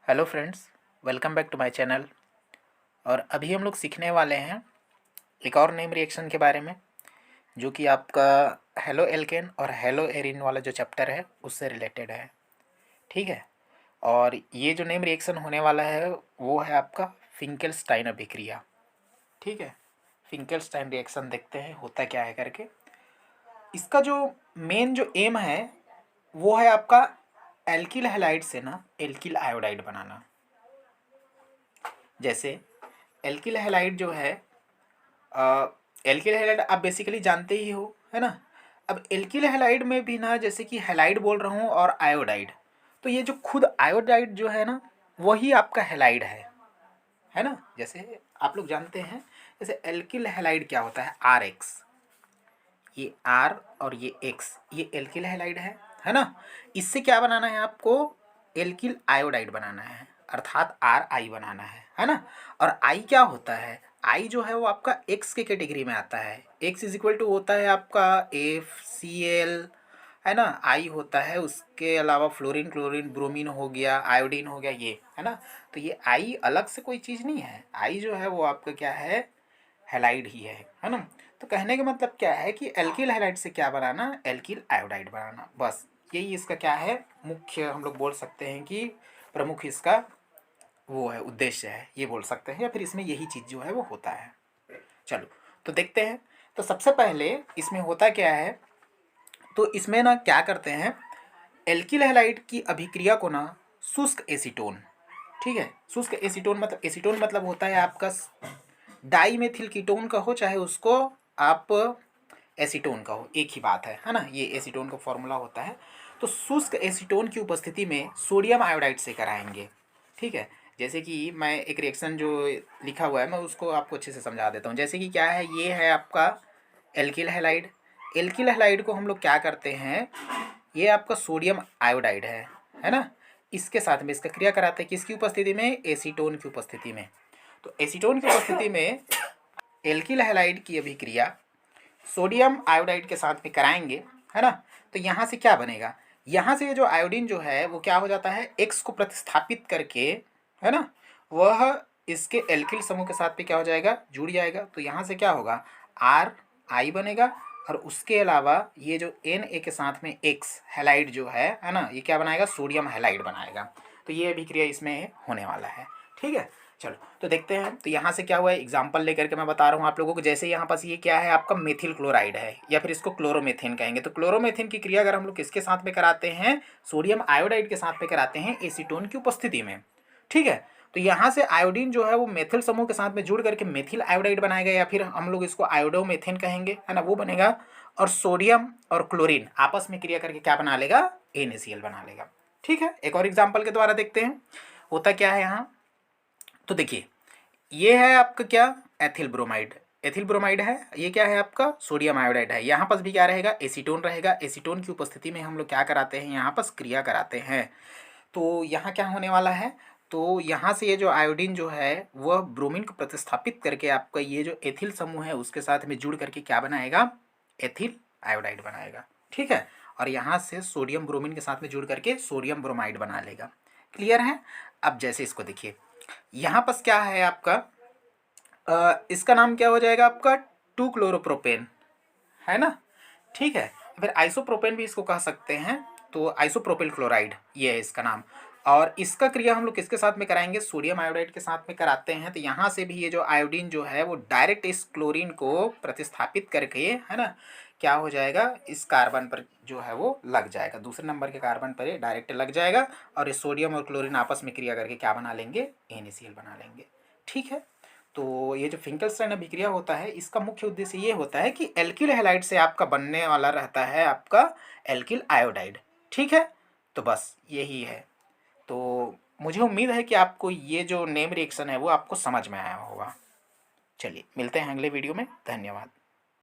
Hello friends, welcome back to my channel. और अभी हम लोग सीखने वाले हैं एक और नेम रिएक्शन के बारे में, जो कि आपका हेलो एल्केन और हेलो एरिन वाला जो चैप्टर है उससे रिलेटेड है। ठीक है। और ये जो नेम रिएक्शन होने वाला है वो है आपका फिंकेलस्टाइन अभिक्रिया। ठीक है। फिंकेलस्टाइन रिएक्शन देखते हैं होता क्या है करके। इसका जो मेन जो एम है वो है आपका एल्किल हैलाइड से ना एल्किल आयोडाइड बनाना। जैसे एल्किल हैलाइड जो है, एल्किल हैलाइड आप बेसिकली जानते ही हो, है ना। अब एल्किल हैलाइड में भी ना, जैसे कि हैलाइड बोल रहा हूँ और आयोडाइड, तो ये जो खुद आयोडाइड जो है ना वही आपका हैलाइड है ना। जैसे आप लोग जानते हैं, जैसे एल्किल हैलाइड क्या होता है, आर एक्स, ये आर और ये एक्स, ये एल्किल हैलाइड है ना। इससे क्या बनाना है आपको, एल्किल आयोडाइड बनाना है, अर्थात आर आई बनाना है ना। और आई क्या होता है, आई जो है वो आपका एक्स के कैटेगरी में आता है। एक्स इज इक्वल टू होता है आपका एफ सी एल, है ना। आई होता है, उसके अलावा फ्लोरीन क्लोरीन ब्रोमीन हो गया, आयोडीन हो गया, ये है ना। तो ये आई अलग से कोई चीज़ नहीं है, आई जो है वो आपका क्या है, हैलाइड ही है ना। तो कहने का मतलब क्या है कि एल्किल हैलाइड से क्या बनाना, एल्किल आयोडाइड बनाना, बस यही इसका क्या है, मुख्य हम लोग बोल सकते हैं कि प्रमुख इसका वो है, उद्देश्य है, ये बोल सकते हैं, या फिर इसमें यही चीज़ जो है वो होता है। चलो तो देखते हैं। तो सबसे पहले इसमें होता क्या है, तो इसमें ना क्या करते हैं, एल्किल हैलाइड की अभिक्रिया को ना शुष्क एसीटोन, ठीक है, शुष्क एसीटोन मतलब, एसीटोन मतलब होता है आपका डाई मेथिल कीटोन का हो, चाहे उसको आप एसीटोन का हो, एक ही बात है ना। ये एसीटोन का फॉर्मूला होता है। तो शुष्क एसीटोन की उपस्थिति में सोडियम आयोडाइड से कराएंगे। ठीक है। जैसे कि मैं एक रिएक्शन जो लिखा हुआ है मैं उसको आपको अच्छे से समझा देता हूँ। जैसे कि क्या है, ये है आपका एल्किल हैलाइड। एल्किल हैलाइड को हम लोग क्या करते हैं, ये आपका सोडियम आयोडाइड है ना। इसके साथ में इसका क्रिया कराते हैं, किसकी उपस्थिति में, एसीटोन की उपस्थिति में। तो एसीटोन की उपस्थिति में एल्किल हैलाइड की अभिक्रिया सोडियम आयोडाइड के साथ में कराएंगे, है ना। तो यहाँ से क्या बनेगा, यहाँ से जो आयोडीन जो है वो क्या हो जाता है, एक्स को प्रतिस्थापित करके, है ना, वह इसके एल्किल समूह के साथ में क्या हो जाएगा, जुड़ जाएगा। तो यहाँ से क्या होगा, आर आई बनेगा, और उसके अलावा ये जो एन ए के साथ में एक्स हैलाइड जो है ना, ये क्या बनाएगा, सोडियम हैलाइड बनाएगा। तो ये अभिक्रिया इसमें होने वाला है। ठीक है। चलो तो देखते हैं। तो यहाँ से क्या हुआ है, एग्जाम्पल लेकर के मैं बता रहा हूँ आप लोगों को। जैसे यहाँ पास ये क्या है आपका, मेथिल क्लोराइड है, या फिर इसको क्लोरोमेथेन कहेंगे। तो क्लोरोमेथेन की क्रिया अगर हम लोग किसके साथ में कराते हैं, सोडियम आयोडाइड के साथ में कराते हैं एसीटोन की उपस्थिति में। ठीक है। तो यहाँ से आयोडीन जो है वो मेथिल समूह के साथ में जुड़ करके मेथिल आयोडाइड बनाएगा, या फिर हम लोग इसको आयोडोमेथेन कहेंगे, है ना, वो बनेगा। और सोडियम और क्लोरीन आपस में क्रिया करके क्या बना लेगा, NaCl बना लेगा। ठीक है। एक और एग्जाम्पल के द्वारा देखते हैं होता क्या है यहाँ। तो देखिए, ये है आपका क्या, एथिल ब्रोमाइड, एथिल ब्रोमाइड है। ये क्या है आपका, सोडियम आयोडाइड है। यहाँ पास भी क्या रहेगा, एसीटोन रहेगा। एसीटोन की उपस्थिति में हम लोग क्या कराते हैं, यहाँ पास क्रिया कराते हैं। तो यहाँ क्या होने वाला है, तो यहाँ से ये जो आयोडीन जो है वह ब्रोमीन को प्रतिस्थापित करके आपका ये जो एथिल समूह है उसके साथ में जुड़ करके क्या बनाएगा, एथिल आयोडाइड बनाएगा। ठीक है। और यहाँ से सोडियम ब्रोमीन के साथ में जुड़ करके सोडियम ब्रोमाइड बना लेगा। क्लियर है। अब जैसे इसको देखिए, यहाँ पास क्या है आपका, इसका नाम क्या हो जाएगा आपका, 2 क्लोरोप्रोपेन, है ना। ठीक है। फिर आइसोप्रोपेन भी इसको कह सकते हैं। तो आइसोप्रोपिल क्लोराइड ये है इसका नाम। और इसका क्रिया हम लोग किसके साथ में कराएंगे, सोडियम आयोडाइड के साथ में कराते हैं। तो यहाँ से भी ये जो आयोडीन जो है वो डायरेक्ट इस क्लोरीन को प्रतिस्थापित करके, है ना, क्या हो जाएगा, इस कार्बन पर जो है वो लग जाएगा, दूसरे नंबर के कार्बन पर ये डायरेक्ट लग जाएगा। और इस सोडियम और क्लोरीन आपस में क्रिया करके क्या बना लेंगे, NaCl बना लेंगे। ठीक है। तो ये जो फिंकेलस्टाइन अभिक्रिया होता है इसका मुख्य उद्देश्य ये होता है कि एल्किल हैलाइड से आपका बनने वाला रहता है आपका एल्किल आयोडाइड। ठीक है। तो बस यही है। तो मुझे उम्मीद है कि आपको ये जो नेम रिएक्शन है वो आपको समझ में आया होगा। चलिए मिलते हैं अगले वीडियो में, धन्यवाद।